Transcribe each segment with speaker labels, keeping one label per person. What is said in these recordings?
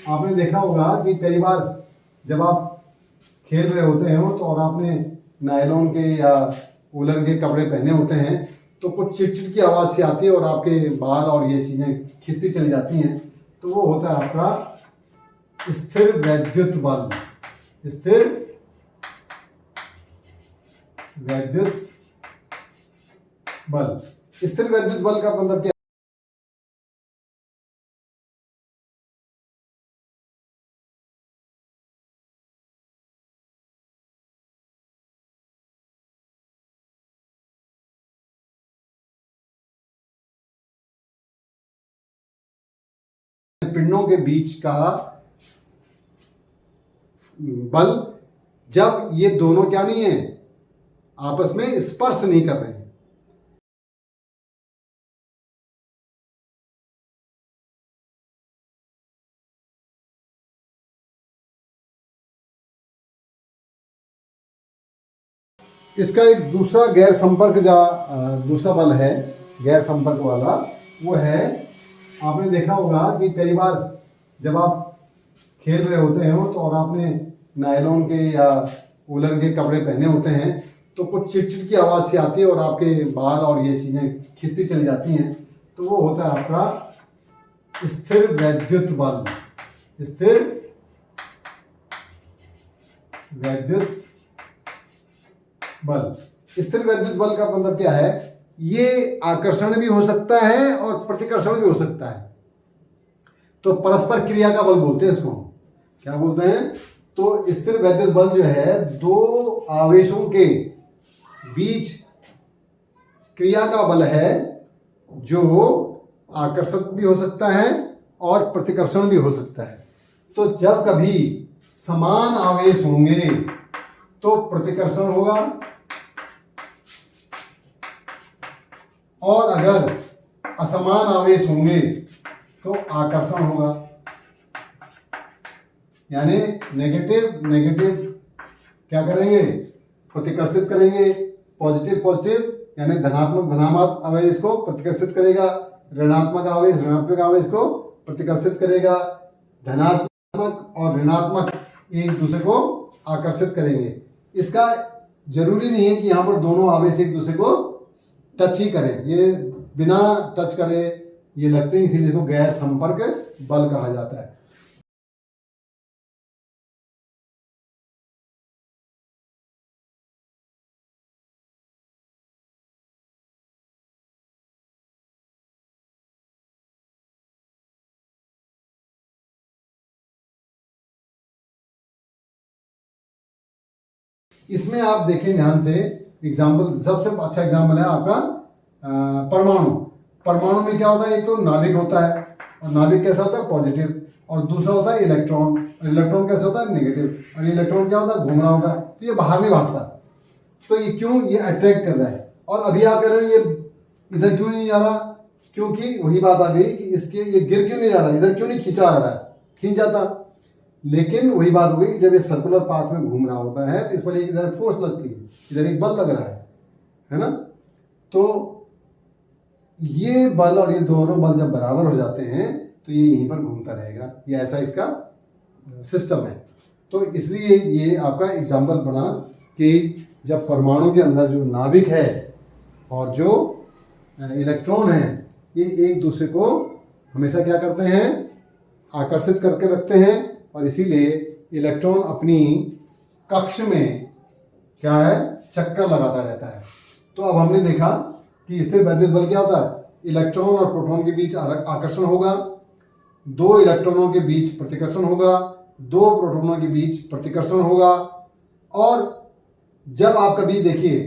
Speaker 1: आपने देखा होगा कि कई बार जब आप खेल रहे होते हैं तो और आपने नायलॉन के या वूलन के कपड़े पहने होते हैं तो कुछ चिटचिट की आवाज़ सी आती है और आपके बाल और ये चीज़ें खिंचती चली जाती हैं। तो वो होता है आपका स्थिर वैद्युत बल। स्थिर वैद्युत बल। स्थिर वैद्युत बल का मतलब क्या? पिंडों के बीच का बल जब ये दोनों क्या नहीं है, आपस में स्पर्श नहीं कर रहे हैं। इसका एक दूसरा गैर संपर्क दूसरा बल है गैर संपर्क वाला, वो है आपने देखा होगा कि कई बार जब आप खेल रहे होते हैं तो और आपने नायलॉन के या वूलन के कपड़े पहने होते हैं तो कुछ चिटचिट की आवाज़ सी आती है और आपके बाल और ये चीज़ें खिंचती चली जाती हैं। तो वो होता है आपका स्थिर वैद्युत बल। स्थिर वैद्युत बल। स्थिर वैद्युत बल का मतलब क्या है? ये आकर्षण भी हो सकता है और प्रतिकर्षण भी हो सकता है। तो परस्पर क्रिया का बल बोलते हैं इसको। क्या बोलते हैं? तो स्थिर वैद्युत बल जो है दो आवेशों के बीच क्रिया का बल है जो आकर्षण भी हो सकता है और प्रतिकर्षण भी हो सकता है। तो जब कभी समान आवेश होंगे तो प्रतिकर्षण होगा और अगर असमान आवेश होंगे तो आकर्षण होगा। यानी नेगेटिव क्या करेंगे? प्रतिकर्षित करेंगे। पॉजिटिव यानी धनात्मक आवेश को प्रतिकर्षित करेगा, ऋणात्मक आवेश को प्रतिकर्षित करेगा। धनात्मक और ऋणात्मक एक दूसरे को आकर्षित करेंगे। इसका जरूरी नहीं है कि यहाँ पर दोनों आवेश एक दूसरे को टच ही करें, ये बिना टच करे ये लगते हैं, इसीलिए इसको गैर संपर्क बल कहा जाता है। इसमें आप देखें ध्यान से, एग्जाम्पल सबसे अच्छा एग्जाम्पल है आपका परमाणु। परमाणु में क्या होता है? एक तो नाभिक होता है और नाभिक कैसा होता है? पॉजिटिव। और दूसरा होता है इलेक्ट्रॉन, और इलेक्ट्रॉन कैसा होता है? नेगेटिव। और इलेक्ट्रॉन क्या होता है? घूम रहा होता है, तो ये बाहर नहीं भागता। तो ये क्यों? ये अट्रैक्ट कर रहा है। और अभी आप कह रहे हैं ये इधर क्यों नहीं जा रहा? क्योंकि वही बात आ गई कि इसके ये गिर क्यों नहीं जा रहा, इधर क्यों नहीं खींचा जा रहा है? खींच जाता। लेकिन वही बात हो गई कि जब ये सर्कुलर पाथ में घूम रहा होता है तो इस पर एक इधर फोर्स लगती है, इधर एक बल लग रहा है ना? तो ये बल और ये दोनों बल जब बराबर हो जाते हैं तो ये यहीं पर घूमता रहेगा। ये ऐसा इसका सिस्टम है। तो इसलिए ये आपका एग्जाम्पल बना कि जब परमाणु के अंदर जो नाभिक है और जो इलेक्ट्रॉन है ये एक दूसरे को हमेशा क्या करते हैं? आकर्षित करके रखते हैं। और इसीलिए इलेक्ट्रॉन अपनी कक्ष में क्या है? चक्कर लगाता रहता है। तो अब हमने देखा कि स्थिर वैद्युत बल क्या होता है? इलेक्ट्रॉन और प्रोटॉन के बीच आकर्षण होगा, दो इलेक्ट्रॉनों के बीच प्रतिकर्षण होगा, दो प्रोटॉनों के बीच प्रतिकर्षण होगा। और जब आप कभी देखिए,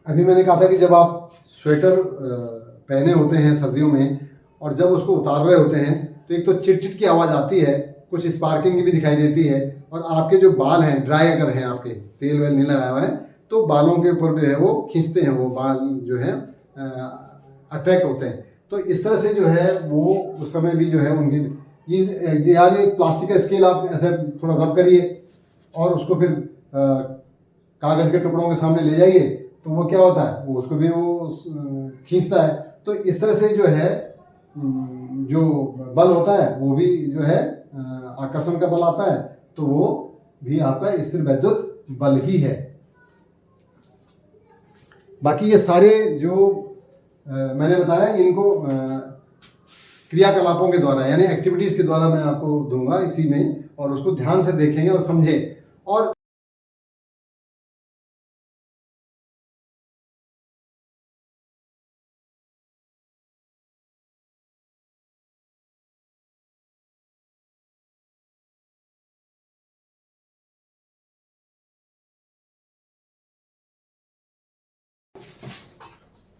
Speaker 1: अभी मैंने कहा था कि जब आप स्वेटर पहने होते हैं सर्दियों में और जब उसको उतार रहे होते हैं तो एक तो चिटचिट की आवाज़ आती है, कुछ स्पार्किंग की भी दिखाई देती है। और आपके जो बाल हैं, ड्राई अगर हैं, आपके तेल वेल नहीं लगाया हुआ है तो बालों के ऊपर जो है वो खींचते हैं, वो बाल जो है अट्रैक्ट होते हैं। तो इस तरह से जो है वो उस समय भी जो है उनकी ये यार ये प्लास्टिक का स्केल आप ऐसे थोड़ा रब करिए और उसको फिर कागज़ के टुकड़ों के सामने ले जाइए तो वो क्या होता है? वो उसको भी वो खींचता है। तो इस तरह से जो है जो बल होता है वो भी जो है आकर्षण का बल आता है, तो वो भी आपका स्थिर वैद्युत बल ही है। बाकी ये सारे जो मैंने बताया इनको क्रियाकलापों के द्वारा यानी एक्टिविटीज के द्वारा मैं आपको दूंगा इसी में, और उसको ध्यान से देखेंगे और समझें। और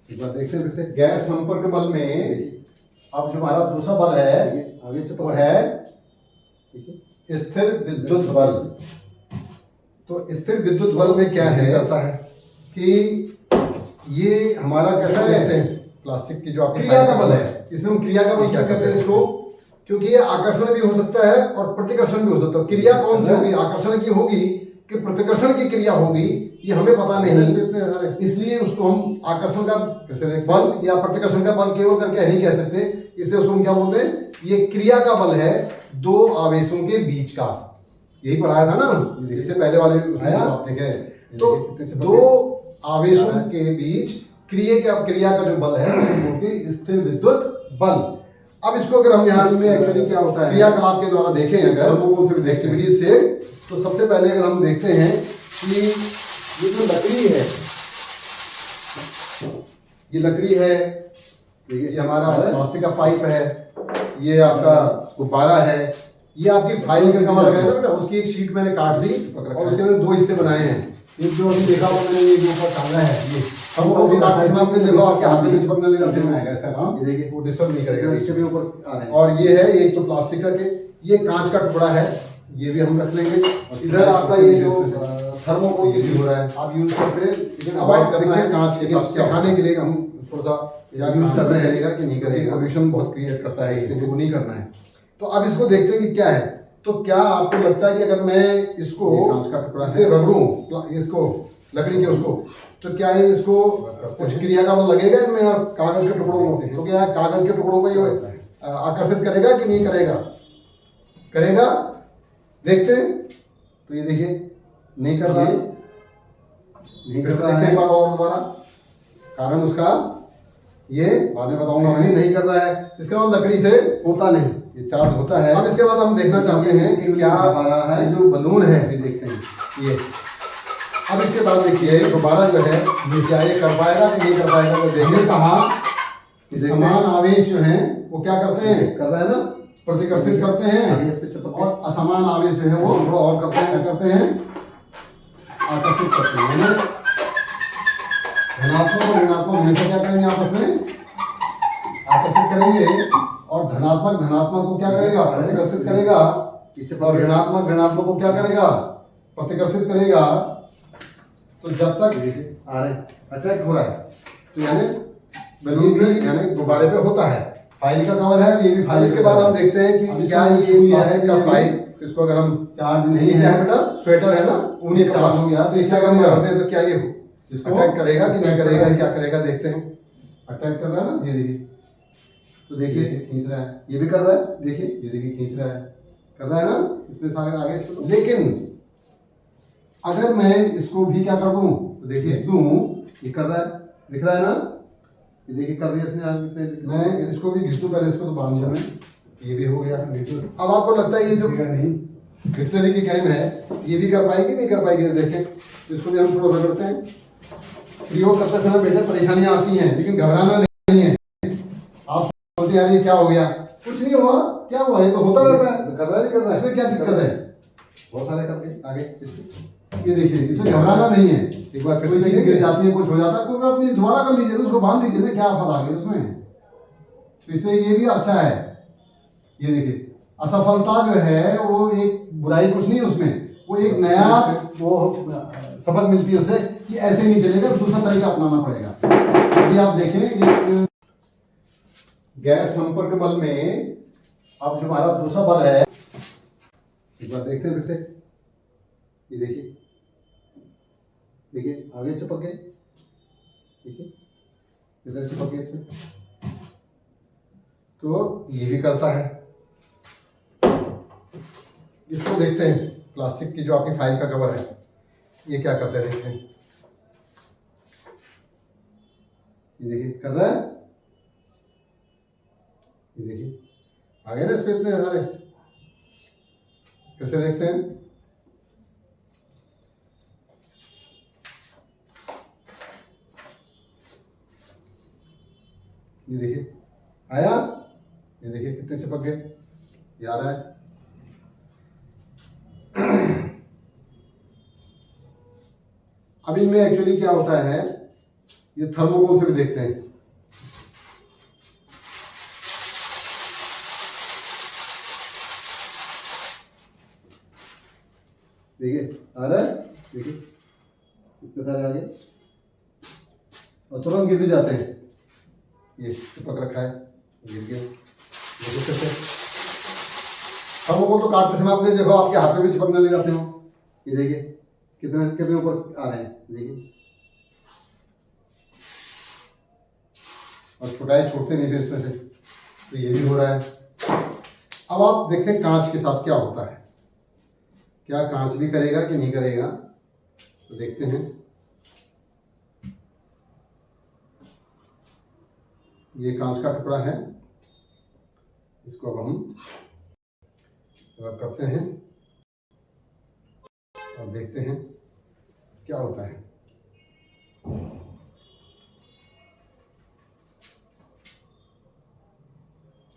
Speaker 1: एक बार देखते हैं फिर से। गैर संपर्क बल में अब जो हमारा दूसरा बल है आगे से वो है स्थिर विद्युत बल। तो स्थिर विद्युत बल में क्या है करता है कि ये हमारा कैसा है, प्लास्टिक की जो आपकी क्रिया का बल है, इसमें हम क्रिया का बल क्या कहते हैं इसको, क्योंकि ये आकर्षण भी हो सकता है और प्रतिकर्षण भी हो सकता है। क्रिया कौन सी होगी, आकर्षण की होगी कि प्रतिकर्षण की क्रिया होगी, ये हमें पता नहीं, इसलिए उसको हम आकर्षण का बल या प्रतिकर्षण का बल केवल करके नहीं कह सकते, इसलिए उसको हम क्या बोलते हैं, ये क्रिया का बल है दो आवेशों के बीच का। यही पढ़ाया था ना इससे पहले वाले ठीक है। तो दो आवेशों के बीच क्रिया का जो बल है स्थिर विद्युत बल। अब इसको अगर हम ध्यान में एक्चुअली क्या होता है क्रियाकलाप के द्वारा देखें अगर थर्मोकोल से एक्टिविटीज से, तो सबसे पहले अगर हम देखते हैं कि ये जो लकड़ी है, ये लकड़ी है, ये हमारा प्लास्टिक का पाइप है, ये आपका गुब्बारा है, ये आपकी फाइल का कवर लगाया था बेटा, उसकी एक शीट मैंने काट दी और उसके अंदर दो हिस्से बनाए हैं। एक जो अभी देखा मैंने ये ऊपर टांगा है, ये अब वो भी काटने में आपने देखा आपके हाथ में चिपकने लगा, फिर में आएगा इसका काम। ये देखिए वो डिस्टर्ब नहीं करेगा, इससे भी ऊपर आ रहे हैं। और ये है एक तो प्लास्टिक का के, ये कांच का टुकड़ा है, ये भी हम रख लेंगे। इधर आपका ये जो थर्मोकोल यूज हो रहा है आप यूज करते हैं, लेकिन अवॉइड करना है कांच के साथ सिखाने के लिए हम थोड़ा सा यूज कर रहे हैं कि नहीं करेगा, पोल्यूशन बहुत क्रिएट करता है, इसलिए वो नहीं करना है। तो अब इसको देखते हैं कि क्या है। तो क्या आपको लगता है कि अगर मैं इसको कांच का टुकड़ा से रगड़ूं इसको लकड़ी के उसको, तो क्या ये इसको कुछ क्रिया का बल लगेगा इनमें, कागज के टुकड़ों को, तो क्या कागज के टुकड़ों को ये आकर्षित करेगा कि नहीं करेगा, करेगा। देखते हैं, तो ये देखिए नहीं कर रहा है, नहीं कर रहा है। और दोबारा कारण उसका ये बाद में बताऊंगा मैं, नहीं कर रहा है, इसका मतलब लकड़ी से होता नहीं, ये चार्ज होता है। अब इसके बाद हम देखना चाहते हैं कि क्या आ रहा है, जो बलून है ये देखते हैं ये। अब इसके बाद देखिए गुब्बारा जो है ये क्या ये कर पाएगा कि नहीं कर पाएगा। तो देखिए कहा समान आवेश जो है वो क्या करते हैं, कर रहा है ना, प्रतिकर्षित करते हैं, और असमान आवेश जो है वो थोड़ा और करते हैं, क्या करते हैं, आकर्षित करते हैं। धनात्मक और ऋणात्मक हमेशा क्या करेंगे, आपस में आकर्षित करेंगे, और धनात्मक धनात्मक को क्या करेगा, प्रतिकर्षित करेगा, और ऋणात्मक ऋणात्मक को क्या करेगा, प्रतिकर्षित करेगा। तो जब तक आ रहे अट्रैक्ट हो रहा है, तो यानी बलून भी यानी गुब्बारे पे होता है, फाइल का कवर है, ये भी फाइल। इसके बाद हम देखते हैं कि क्या ये है का पाइप, इसको अगर हम चार्ज नहीं है बेटा, स्वेटर है ना, ऊनी चार्ज हो गया, तो इससे अगर हम करते हैं तो क्या ये इसको अटैक करेगा कि नहीं करेगा, क्या करेगा देखते हैं। अटैक कर रहा है ना, ये देखिए, तो देखिए खींच रहा है, ये भी कर रहा है, देखिए ये देखिए खींच रहा है, कर रहा है ना, इतने सारे आगे इसको। लेकिन अगर मैं इसको भी क्या कर दूं, तो देखिए इस दूं, ये कर रहा है, दिख रहा है ना, ये देखिए कर दिया इसने आगे। मैं इसको भी घिस दूं, पहले इसको तो बांध दूं, ये भी हो गया। अब आपको लगता है ये जो बिस्लरी की कैन है ये भी कर पाएगी नहीं कर पाएगी, देखें तो इसको भी हम थोड़ा रगड़ते हैं। प्रयोग करते समय बेटा परेशानियां आती हैं, लेकिन घबराना नहीं है। आप सोचते यार ये क्या हो गया, कुछ नहीं हुआ, क्या हुआ, ये तो होता रहता है, कर रहा नहीं कर रहा है, इसमें क्या दिक्कत है, बहुत सारे करके आगे। ये देखिए इसमें घबराना नहीं है, एक बार कोई चीज गिर जाती है, कुछ हो जाता है, कोई बात नहीं, दोबारा कर लीजिए, तो उसको बांध लीजिए ना, क्या आफत आ गई उसमें। तो इसलिए ये भी अच्छा है। ये देखिए असफलता जो है वो एक बुराई कुछ नहीं उसमें, वो एक नया वो सबक मिलती है उसे कि ऐसे नहीं चलेगा, दूसरा तरीका अपनाना पड़ेगा। अभी आप देखें एक गैर संपर्क बल में अब जो हमारा दूसरा बल है, एक बार देखते हैं फिर से। ये देखिए देखिए आगे चिपक गए, देखिए इधर चिपक गए इसमें। तो ये भी करता है। इसको देखते हैं, प्लास्टिक की जो आपकी फाइल का कवर है ये क्या करते हैं, देखते हैं। ये देखिए कर रहा है, ये देखिए आ गए ना इस पे इतने सारे। कैसे देखते हैं, ये देखिए आया, ये देखिए कितने चिपक गए, ये आ रहा है। अब इनमें एक्चुअली क्या होता है, ये थर्मोकोल से भी देखते हैं। देखिए आ रहा है, देखिए कितने सारे आगे, और तुरंत गिर भी जाते हैं। ये चिपक रखा है, गिर गया। देखो कैसे थर्मोकोल तो काटते समय आपने देखो आपके हाथ में भी चिपकने लग जाते हो। ये देखिए कितने कितने ऊपर आ रहे हैं, देखिए। और छुटाए छूटते नहीं फिर इसमें से, तो ये भी हो रहा है। अब आप देखते हैं कांच के साथ क्या होता है, क्या कांच भी करेगा कि नहीं करेगा, तो देखते हैं। ये कांच का टुकड़ा है, इसको अब हम रब करते हैं और देखते हैं क्या होता है।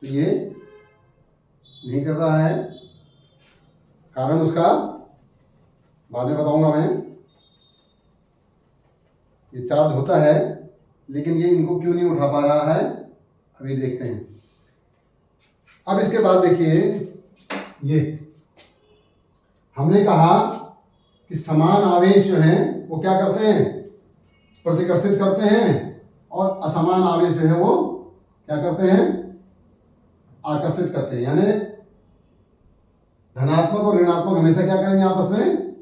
Speaker 1: तो ये नहीं कर रहा है, कारण उसका बाद में बताऊंगा मैं। ये चार्ज होता है लेकिन ये इनको क्यों नहीं उठा पा रहा है, अभी देखते हैं। अब इसके बाद देखिए, ये हमने कहा कि समान आवेश जो हैं वो क्या करते हैं, प्रतिकर्षित करते हैं, और असमान आवेश जो है वो क्या करते हैं, आकर्षित करते हैं। यानी धनात्मक और ऋणात्मक हमेशा क्या करेंगे, आपस में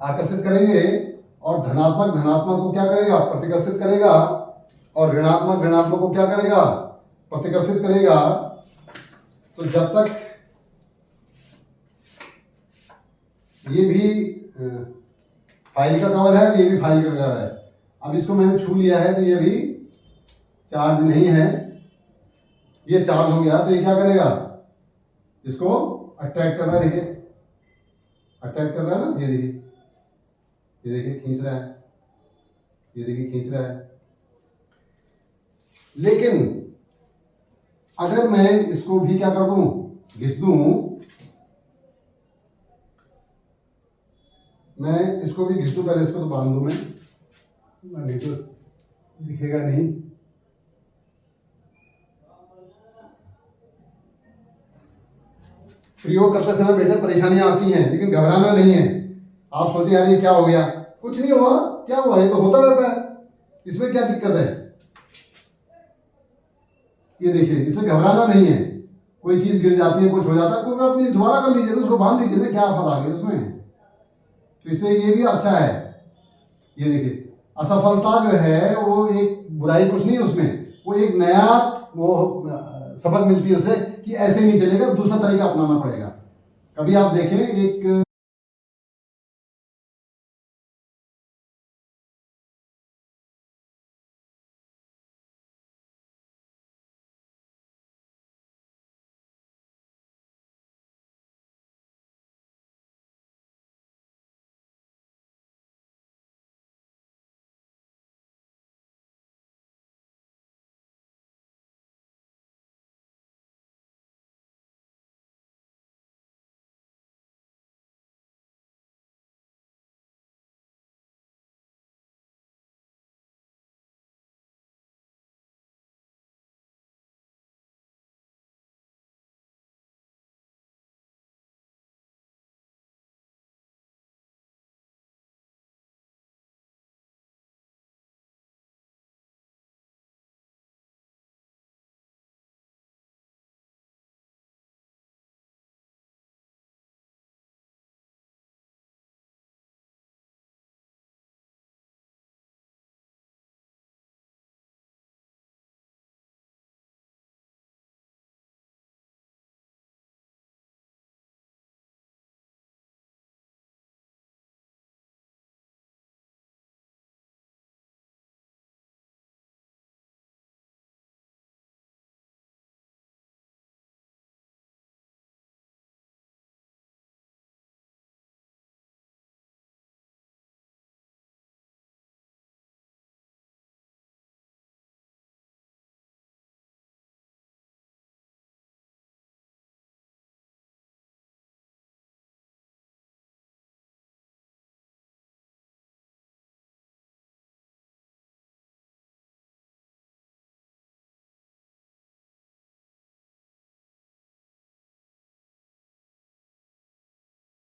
Speaker 1: आकर्षित करेंगे, और धनात्मक धनात्मक को क्या करेगा, प्रतिकर्षित करेगा, और ऋणात्मक ऋणात्मक को क्या करेगा, प्रतिकर्षित करेगा। तो जब तक ये भी फाइल का कवर है, ये भी फाइल का कवर है। अब इसको मैंने छू लिया है तो ये भी चार्ज नहीं है, ये चार्ज हो गया तो ये क्या करेगा, इसको अट्रैक्ट कर रहा है। देखिए अट्रैक्ट कर रहा है ना, ये देखिए, ये देखिए खींच रहा है, ये देखिए खींच रहा है। लेकिन अगर मैं इसको भी क्या कर दूं, घिस दूं, मैं इसको भी घिस दूं, पहले इसको तो बांध दूं मैं, नहीं तो दिखेगा नहीं। प्रयोग करते समय बेटा परेशानियां आती हैं, लेकिन घबराना नहीं है। आप सोचे यार ये क्या हो गया, कुछ नहीं हुआ, क्या हुआ, ये तो होता रहता है, इसमें क्या दिक्कत है। ये देखिए, इसमें घबराना नहीं है। कोई चीज गिर जाती है, कुछ हो जाता है, कोई बात नहीं, दोबारा कर लीजिए, तो उसको बांध दीजिए ना, क्या आफत आ गई उसमें। तो इसमें ये भी अच्छा है। ये देखिए असफलता जो है वो एक बुराई कुछ नहीं है उसमें, वो एक नया वो सबक मिलती है उसे कि ऐसे नहीं चलेगा, दूसरा तरीका अपनाना पड़ेगा। कभी आप देखें एक